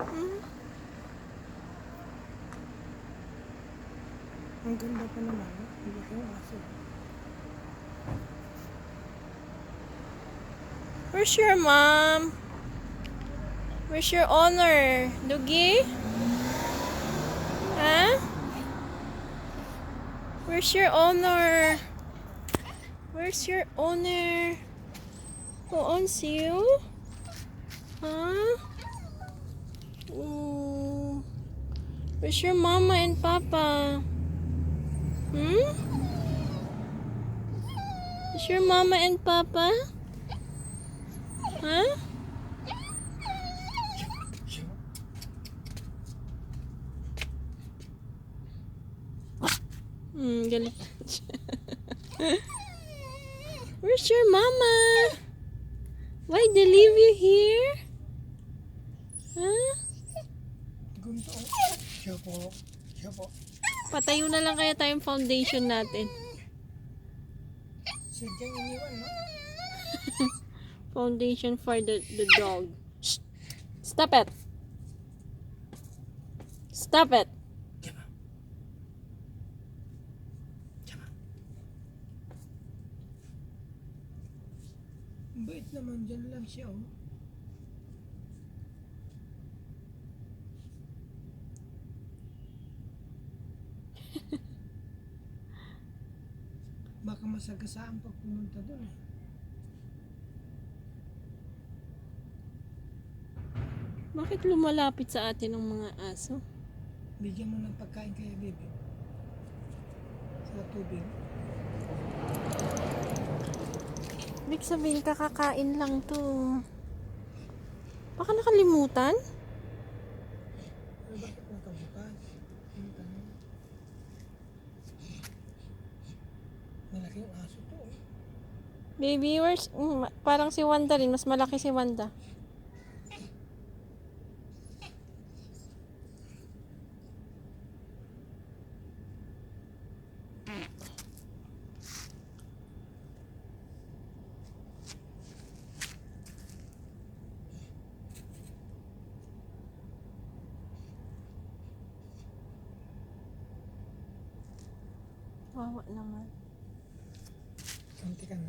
Hmm? Ang ganda pa naman. Hindi ko yung aso. Where's your mom? Where's your owner? Dugi? Huh? Where's your owner? Where's your owner? Who owns you? Huh? Ooh. Where's your mama and papa? Hmm? Where's your mama and papa? Huh? Galit siya. Where's your mama? Why they leave you here? Huh? Gunto. Siya po. Siya po. Patayo na lang kaya tayong foundation natin. Sadyang iniwan, no? Foundation for the dog. Shh. Stop it. Stop it. Bait naman, dyan lang siya, oh. Baka masagasaan pag pumunta doon, eh. Bakit lumalapit sa atin ang mga aso? Bigyan mo ng pagkain kaya, baby. Sa tubig. Ibig sabihin, kakakain lang to. Baka nakalimutan? Pero bakit nakabukas? Ang tanong. Malaki yung aso to, oh. Baby, parang si Wanda rin. Mas malaki si Wanda. Wawa naman. Kanti ka na.